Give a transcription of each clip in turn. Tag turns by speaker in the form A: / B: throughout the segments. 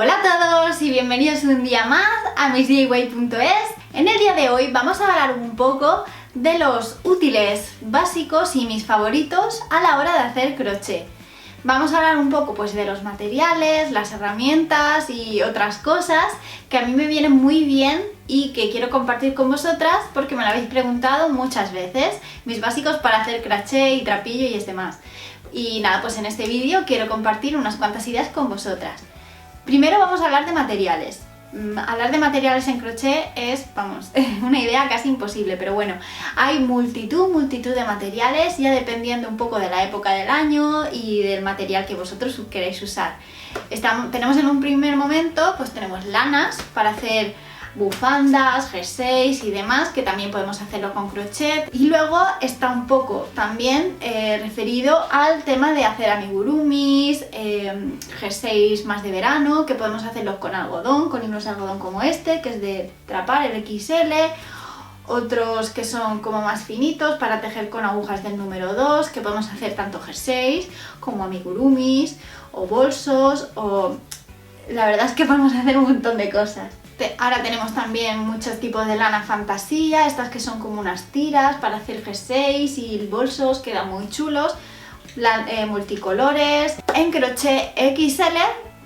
A: Hola a todos y bienvenidos un día más a missdiy.es. En el día de hoy vamos a hablar un poco de los útiles básicos y mis favoritos a la hora de hacer crochet. Vamos a hablar un poco pues de los materiales, las herramientas y otras cosas que a mí me vienen muy bien y que quiero compartir con vosotras porque me lo habéis preguntado muchas veces, mis básicos para hacer crochet y trapillo y demás. Y nada, pues en este vídeo quiero compartir unas cuantas ideas con vosotras. Primero vamos a hablar de materiales. Hablar de materiales en crochet es, vamos, una idea casi imposible, pero bueno, hay multitud de materiales, ya dependiendo un poco de la época del año y del material que vosotros queréis usar. Tenemos en un primer momento, pues tenemos lanas para hacer bufandas, jerseys y demás, que también podemos hacerlo con crochet. Y luego está un poco también referido al tema de hacer amigurumis, jerseys más de verano, que podemos hacerlos con algodón, con hilos de algodón como este, que es de trapar, el XL. Otros que son como más finitos para tejer con agujas del número 2, que podemos hacer tanto jerseys como amigurumis o bolsos, o la verdad es que podemos hacer un montón de cosas. Ahora tenemos también muchos tipos de lana fantasía, estas que son como unas tiras para hacer jerseys y bolsos, quedan muy chulos, multicolores. En crochet XL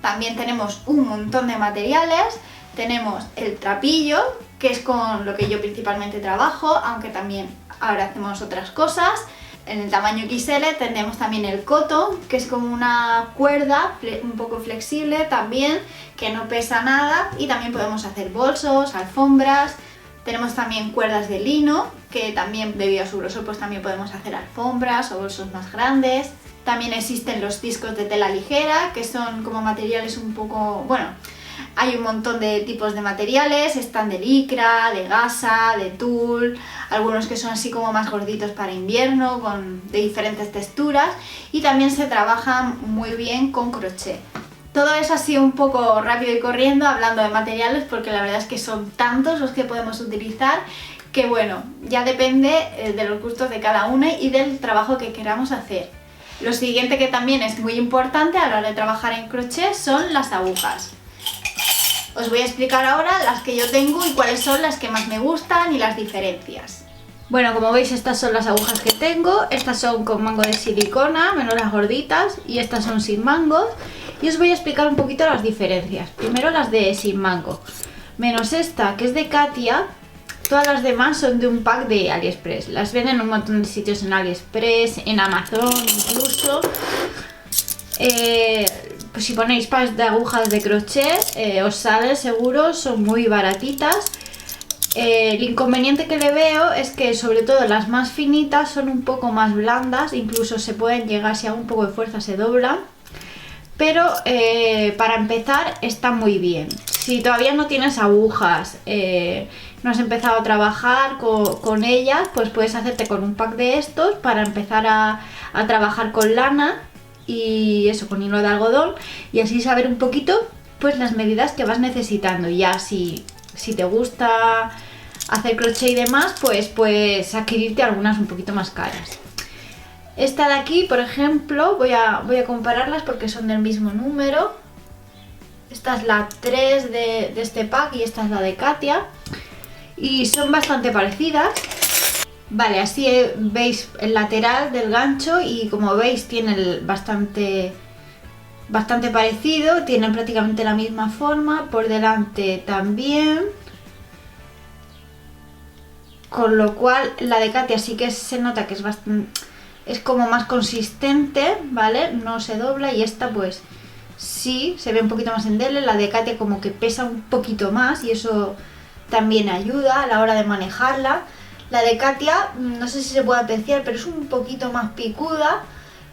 A: también tenemos un montón de materiales. Tenemos el trapillo, que es con lo que yo principalmente trabajo, aunque también ahora hacemos otras cosas. En el tamaño XL tenemos también el cotton, que es como una cuerda un poco flexible también, que no pesa nada, y también podemos hacer bolsos, alfombras. Tenemos también cuerdas de lino, que también debido a su grosor pues también podemos hacer alfombras o bolsos más grandes. También existen los discos de tela ligera, que son como materiales un poco, bueno, hay un montón de tipos de materiales, están de licra, de gasa, de tul, algunos que son así como más gorditos para invierno, de diferentes texturas, y también se trabajan muy bien con crochet. Todo eso así un poco rápido y corriendo, hablando de materiales, porque la verdad es que son tantos los que podemos utilizar, que bueno, ya depende de los gustos de cada una y del trabajo que queramos hacer. Lo siguiente que también es muy importante a la hora de trabajar en crochet son las agujas. Os voy a explicar ahora las que yo tengo y cuáles son las que más me gustan y las diferencias. Bueno, como veis, estas son las agujas que tengo. Estas son con mango de silicona, menos las gorditas, y estas son sin mangos. Y os voy a explicar un poquito las diferencias. Primero las de sin mango. Menos esta, que es de Katia, todas las demás son de un pack de AliExpress. Las venden en un montón de sitios en AliExpress, en Amazon incluso. Pues si ponéis packs de agujas de crochet os sale seguro, son muy baratitas. El inconveniente que le veo es que sobre todo las más finitas son un poco más blandas, incluso se pueden llegar, si hago un poco de fuerza se doblan, pero para empezar está muy bien. Si todavía no tienes agujas, no has empezado a trabajar con ellas, pues puedes hacerte con un pack de estos para empezar a trabajar con lana y eso, con hilo de algodón, y así saber un poquito pues las medidas que vas necesitando. Y ya si te gusta hacer crochet y demás, pues puedes adquirirte algunas un poquito más caras. Esta de aquí, por ejemplo, voy a compararlas porque son del mismo número. Esta es la 3 de este pack y esta es la de Katia, y son bastante parecidas. Vale, así veis el lateral del gancho, y como veis tienen bastante parecido, tienen prácticamente la misma forma, por delante también, con lo cual la de Katia sí que se nota que es como más consistente, ¿vale? No se dobla, y esta pues sí se ve un poquito más endeble. La de Katia como que pesa un poquito más y eso también ayuda a la hora de manejarla. La de Katia, no sé si se puede apreciar, pero es un poquito más picuda,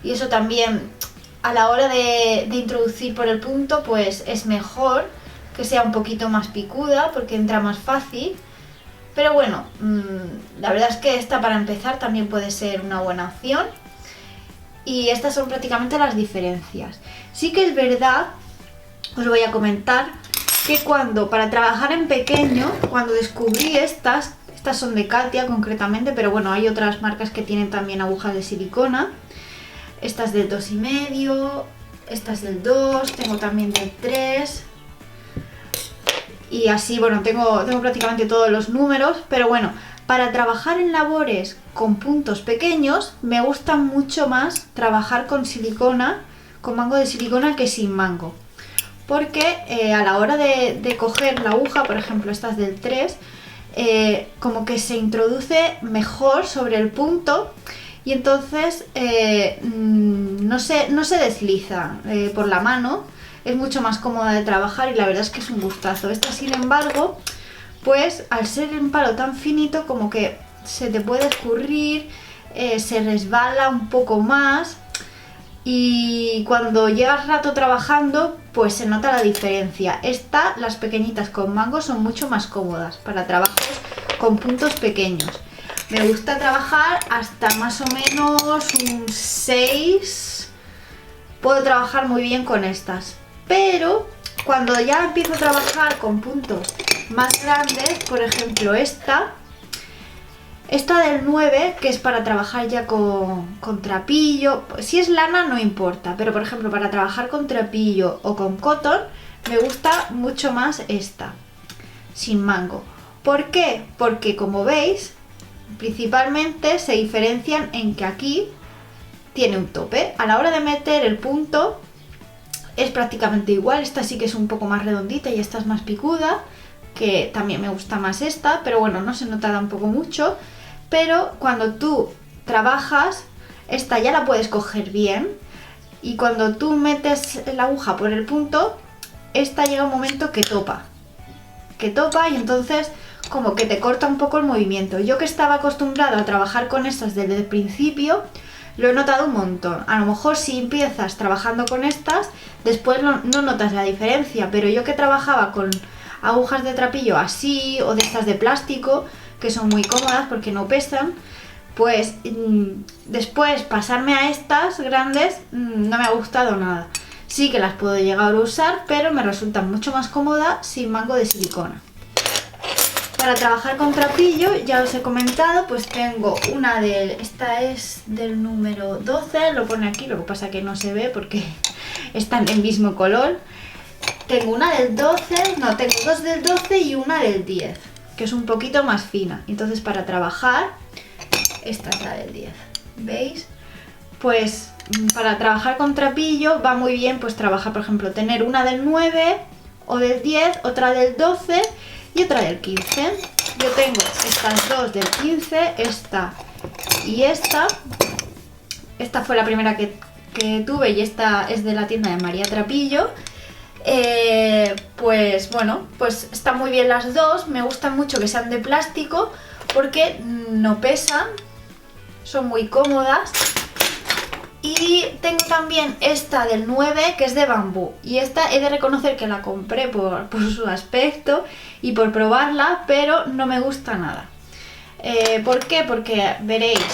A: y eso también a la hora de introducir por el punto pues es mejor que sea un poquito más picuda porque entra más fácil. Pero bueno, la verdad es que esta para empezar también puede ser una buena opción. Y estas son prácticamente las diferencias. Sí que es verdad, os voy a comentar, que para trabajar en pequeño, cuando descubrí estas son de Katia concretamente, pero bueno, hay otras marcas que tienen también agujas de silicona. Esta es del 2,5, esta es del 2, tengo también del 3, y así, bueno, tengo prácticamente todos los números, pero bueno, para trabajar en labores con puntos pequeños me gusta mucho más trabajar con silicona, con mango de silicona que sin mango, porque a la hora de coger la aguja, por ejemplo estas del 3, como que se introduce mejor sobre el punto y entonces no se desliza por la mano, es mucho más cómoda de trabajar y la verdad es que es un gustazo. Esta, sin embargo, pues al ser un palo tan finito, como que se te puede escurrir, se resbala un poco más y cuando llevas rato trabajando pues se nota la diferencia. Las pequeñitas con mango son mucho más cómodas para trabajos con puntos pequeños. Me gusta trabajar hasta más o menos un 6, puedo trabajar muy bien con estas, pero cuando ya empiezo a trabajar con puntos más grandes, por ejemplo esta del 9, que es para trabajar ya con trapillo, si es lana no importa, pero por ejemplo para trabajar con trapillo o con cotton me gusta mucho más esta, sin mango. ¿Por qué? Porque como veis, principalmente se diferencian en que aquí tiene un tope. A la hora de meter el punto es prácticamente igual, esta sí que es un poco más redondita y esta es más picuda, que también me gusta más esta, pero bueno, no se nota tampoco mucho. Pero cuando tú trabajas, esta ya la puedes coger bien y cuando tú metes la aguja por el punto, esta llega un momento que topa y entonces como que te corta un poco el movimiento. Yo que estaba acostumbrada a trabajar con estas desde el principio, lo he notado un montón. A lo mejor si empiezas trabajando con estas, después no notas la diferencia, pero yo que trabajaba con agujas de trapillo así o de estas de plástico, que son muy cómodas porque no pesan, pues después pasarme a estas grandes no me ha gustado nada. Sí que las puedo llegar a usar, pero me resultan mucho más cómodas sin mango de silicona. Para trabajar con trapillo, ya os he comentado, pues tengo esta es del número 12, lo pone aquí, lo que pasa que no se ve porque están del mismo color. Tengo una del 12, tengo dos del 12 y una del 10, que es un poquito más fina. Entonces para trabajar, esta es la del 10, ¿veis? Pues para trabajar con trapillo va muy bien pues trabajar, por ejemplo, tener una del 9 o del 10, otra del 12 y otra del 15. Yo tengo estas dos del 15, esta y esta. Esta fue la primera que tuve y esta es de la tienda de María Trapillo. Pues bueno, pues están muy bien las dos. Me gustan mucho que sean de plástico porque no pesan, son muy cómodas. Y tengo también esta del 9 que es de bambú, y esta he de reconocer que la compré por su aspecto y por probarla, pero no me gusta nada. ¿Por qué? Porque veréis,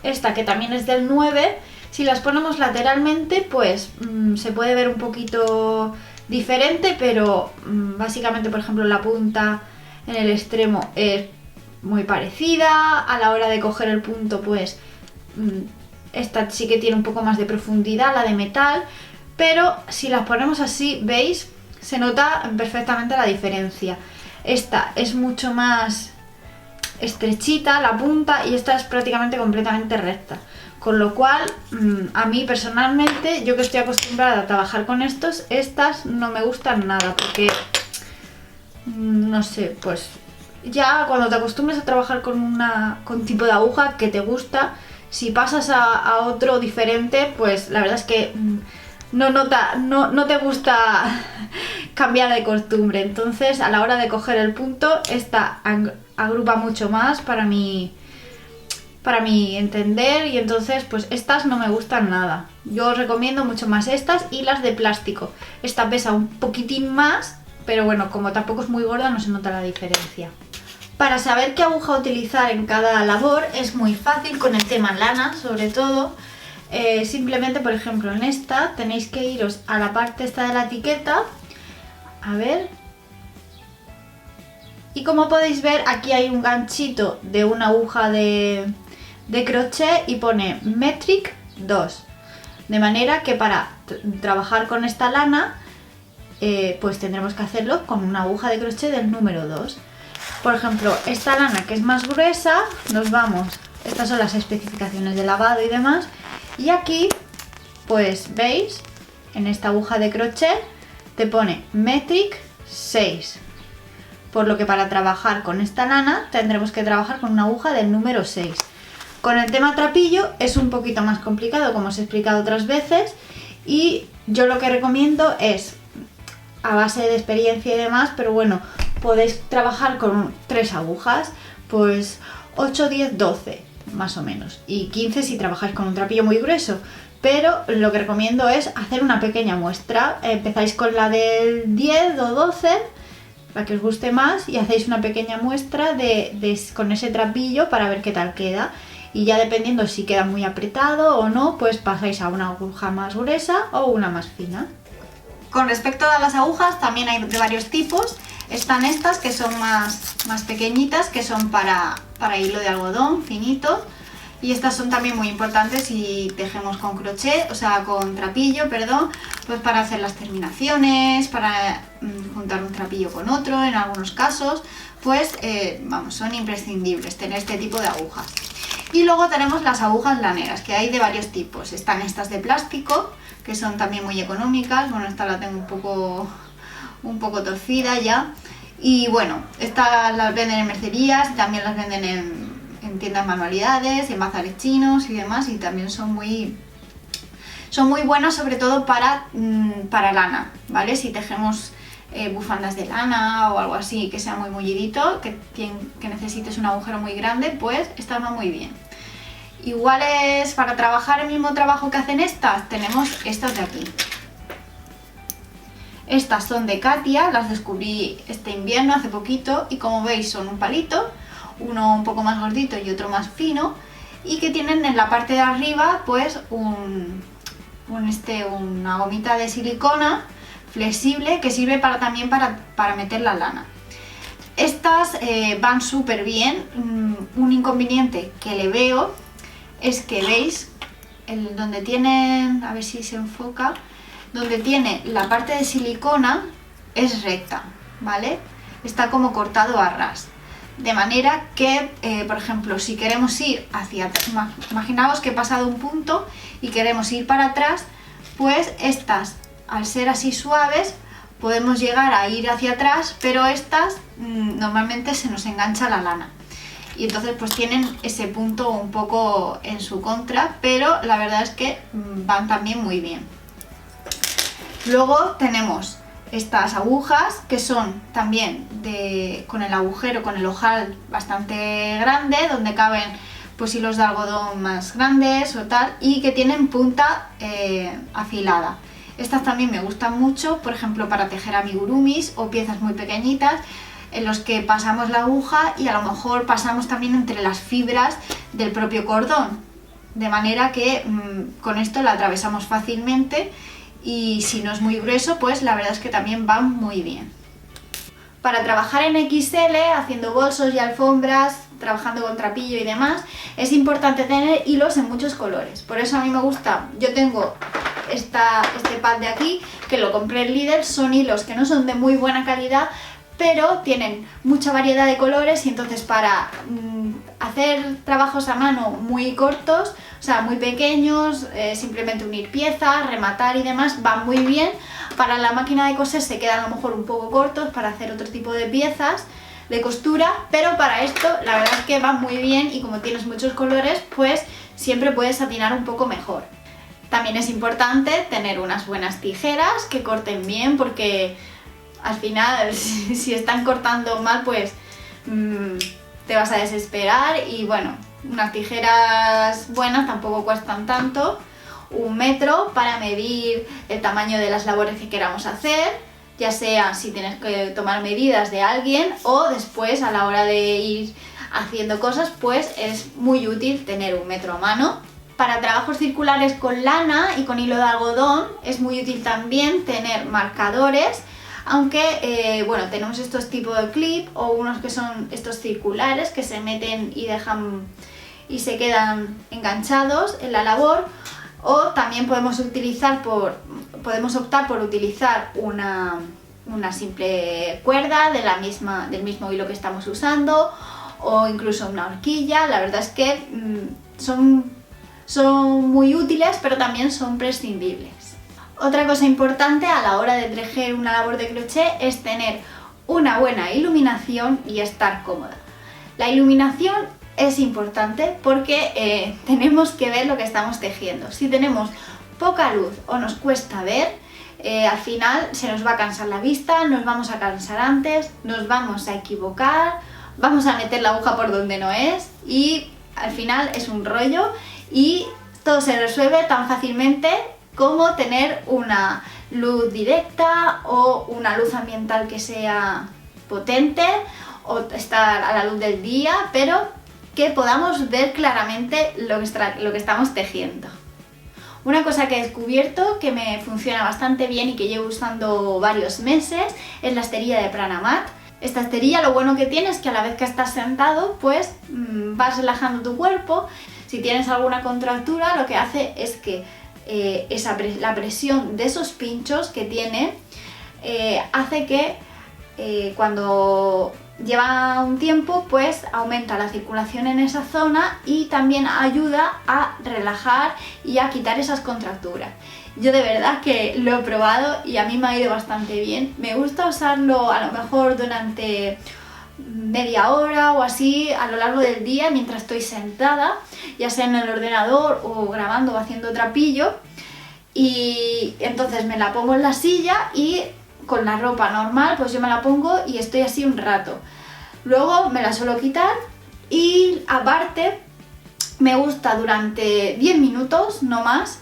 A: esta que también es del 9, si las ponemos lateralmente pues se puede ver un poquito diferente, pero básicamente, por ejemplo, la punta en el extremo es muy parecida. A la hora de coger el punto pues esta sí que tiene un poco más de profundidad, la de metal, pero si las ponemos así, veis, se nota perfectamente la diferencia. Esta es mucho más estrechita la punta y esta es prácticamente completamente recta, con lo cual a mí personalmente, yo que estoy acostumbrada a trabajar con estas no me gustan nada, porque no sé, pues ya cuando te acostumbres a trabajar con tipo de aguja que te gusta, si pasas a otro diferente, pues la verdad es que no te gusta cambiar de costumbre. Entonces a la hora de coger el punto, esta agrupa mucho más para mi entender, y entonces pues estas no me gustan nada. Yo os recomiendo mucho más estas y las de plástico. Esta pesa un poquitín más, pero bueno, como tampoco es muy gorda no se nota la diferencia. Para saber qué aguja utilizar en cada labor es muy fácil con el tema lana, sobre todo. Simplemente, por ejemplo, en esta tenéis que iros a la parte esta de la etiqueta, a ver, y como podéis ver aquí hay un ganchito de una aguja de crochet y pone Metric 2, de manera que para trabajar con esta lana pues tendremos que hacerlo con una aguja de crochet del número 2. Por ejemplo, esta lana que es más gruesa, nos vamos, estas son las especificaciones de lavado y demás, y aquí, pues veis, en esta aguja de crochet te pone metric 6, por lo que para trabajar con esta lana tendremos que trabajar con una aguja del número 6. Con el tema trapillo es un poquito más complicado, como os he explicado otras veces, y yo lo que recomiendo es, a base de experiencia y demás, pero bueno, podéis trabajar con 3 agujas, pues 8, 10, 12 más o menos, y 15 si trabajáis con un trapillo muy grueso. Pero lo que recomiendo es hacer una pequeña muestra. Empezáis con la del 10 o 12, la que os guste más, y hacéis una pequeña muestra con ese trapillo para ver qué tal queda. Y ya dependiendo si queda muy apretado o no, pues pasáis a una aguja más gruesa o una más fina. Con respecto a las agujas, también hay de varios tipos. Están estas que son más pequeñitas, que son para hilo de algodón finito. Y estas son también muy importantes si tejemos con crochet, o sea, con trapillo, perdón, pues para hacer las terminaciones, para juntar un trapillo con otro, en algunos casos, pues vamos, son imprescindibles tener este tipo de agujas. Y luego tenemos las agujas laneras, que hay de varios tipos. Están estas de plástico, que son también muy económicas. Bueno, esta la tengo un poco torcida ya. Y bueno, estas las venden en mercerías y también las venden en tiendas manualidades, en bazares chinos y demás, y también son muy buenas, sobre todo para lana, ¿vale? Si tejemos bufandas de lana o algo así que sea muy mullidito, que necesites un agujero muy grande, pues estas van muy bien. Iguales para trabajar el mismo trabajo que hacen estas, tenemos estas de aquí. Estas son de Katia, las descubrí este invierno, hace poquito, y como veis son un palito, uno un poco más gordito y otro más fino, y que tienen en la parte de arriba pues una gomita de silicona flexible que sirve también para meter la lana. Estas van súper bien. Un inconveniente que le veo es que veis donde tienen, a ver si se enfoca, donde tiene la parte de silicona es recta, ¿vale? Está como cortado a ras. De manera que, por ejemplo, si queremos ir hacia atrás, imaginaos que he pasado un punto y queremos ir para atrás, pues estas, al ser así suaves, podemos llegar a ir hacia atrás, pero estas normalmente se nos engancha la lana. Y entonces pues tienen ese punto un poco en su contra, pero la verdad es que van también muy bien. Luego tenemos estas agujas que son también con el agujero, con el ojal bastante grande, donde caben pues hilos de algodón más grandes o tal, y que tienen punta afilada. Estas también me gustan mucho, por ejemplo para tejer amigurumis o piezas muy pequeñitas en los que pasamos la aguja y a lo mejor pasamos también entre las fibras del propio cordón, de manera que con esto la atravesamos fácilmente. Y si no es muy grueso, pues la verdad es que también van muy bien. Para trabajar en XL, haciendo bolsos y alfombras, trabajando con trapillo y demás, es importante tener hilos en muchos colores. Por eso a mí me gusta, yo tengo este pad de aquí, que lo compré en Lidl, son hilos que no son de muy buena calidad, pero tienen mucha variedad de colores, y entonces para hacer trabajos a mano muy cortos, o sea, muy pequeños, simplemente unir piezas, rematar y demás, van muy bien. Para la máquina de coser se quedan a lo mejor un poco cortos para hacer otro tipo de piezas de costura, pero para esto la verdad es que van muy bien, y como tienes muchos colores, pues siempre puedes atinar un poco mejor. También es importante tener unas buenas tijeras que corten bien, porque al final si están cortando mal, pues te vas a desesperar. Y bueno, unas tijeras buenas tampoco cuestan tanto, 1 metro para medir el tamaño de las labores que queramos hacer, ya sea si tienes que tomar medidas de alguien o después a la hora de ir haciendo cosas, pues es muy útil tener 1 metro a mano. Para trabajos circulares con lana y con hilo de algodón es muy útil también tener marcadores, aunque bueno, tenemos estos tipos de clip o unos que son estos circulares que se meten y se quedan enganchados en la labor, o también podemos utilizar por podemos optar por utilizar una simple cuerda del mismo hilo que estamos usando, o incluso una horquilla. La verdad es que son muy útiles, pero también son prescindibles. Otra cosa importante a la hora de tejer una labor de crochet es tener una buena iluminación y estar cómoda. La iluminación es importante porque tenemos que ver lo que estamos tejiendo. Si tenemos poca luz o nos cuesta ver, al final se nos va a cansar la vista, nos vamos a cansar antes, nos vamos a equivocar, vamos a meter la aguja por donde no es y al final es un rollo y todo se resuelve tan fácilmente como tener una luz directa o una luz ambiental que sea potente o estar a la luz del día, pero que podamos ver claramente lo que estamos tejiendo. Una cosa que he descubierto que me funciona bastante bien y que llevo usando varios meses es la esterilla de Pranamat. Esta esterilla lo bueno que tiene es que a la vez que estás sentado pues vas relajando tu cuerpo. Si tienes alguna contractura, lo que hace es que la presión de esos pinchos que tiene hace que cuando lleva un tiempo pues aumenta la circulación en esa zona y también ayuda a relajar y a quitar esas contracturas. Yo de verdad que lo he probado y a mí me ha ido bastante bien. Me gusta usarlo a lo mejor durante media hora o así a lo largo del día mientras estoy sentada, ya sea en el ordenador o grabando o haciendo trapillo, y entonces me la pongo en la silla y con la ropa normal pues yo me la pongo y estoy así un rato. Luego me la suelo quitar y aparte me gusta durante 10 minutos, no más,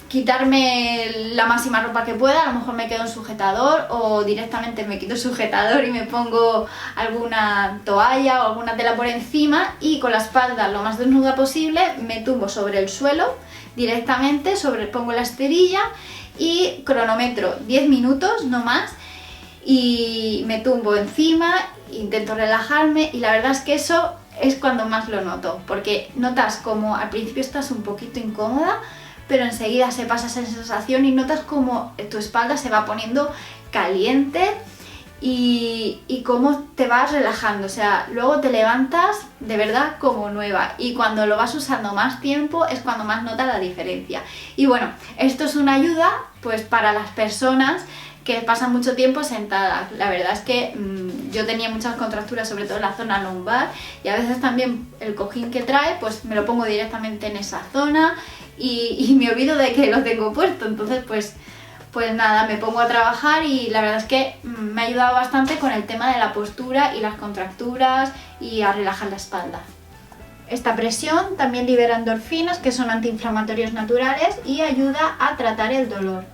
A: quitarme la máxima ropa que pueda. A lo mejor me quedo en sujetador o directamente me quito el sujetador y me pongo alguna toalla o alguna tela por encima y con la espalda lo más desnuda posible me tumbo sobre el suelo directamente, pongo la esterilla y cronometro 10 minutos, no más, y me tumbo encima, intento relajarme y la verdad es que eso es cuando más lo noto, porque notas como al principio estás un poquito incómoda, pero enseguida se pasa esa sensación y notas como tu espalda se va poniendo caliente y cómo te vas relajando. O sea, luego te levantas de verdad como nueva y cuando lo vas usando más tiempo es cuando más notas la diferencia. Y bueno, esto es una ayuda pues para las personas que pasan mucho tiempo sentadas. La verdad es que yo tenía muchas contracturas, sobre todo en la zona lumbar, y a veces también el cojín que trae pues me lo pongo directamente en esa zona y me olvido de que lo tengo puesto. Entonces pues nada, me pongo a trabajar y la verdad es que me ha ayudado bastante con el tema de la postura y las contracturas y a relajar la espalda. Esta presión también libera endorfinas, que son antiinflamatorios naturales, y ayuda a tratar el dolor.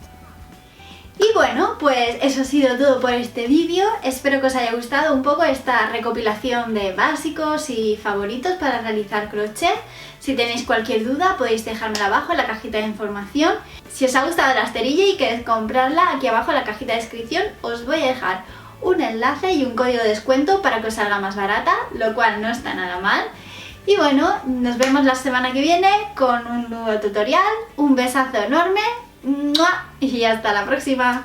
A: Y bueno, pues eso ha sido todo por este vídeo. Espero que os haya gustado un poco esta recopilación de básicos y favoritos para realizar crochet. Si tenéis cualquier duda podéis dejármela abajo en la cajita de información. Si os ha gustado la esterilla y queréis comprarla, aquí abajo en la cajita de descripción os voy a dejar un enlace y un código de descuento para que os salga más barata, lo cual no está nada mal. Y bueno, nos vemos la semana que viene con un nuevo tutorial. Un besazo enorme. ¡Mua! Y hasta la próxima.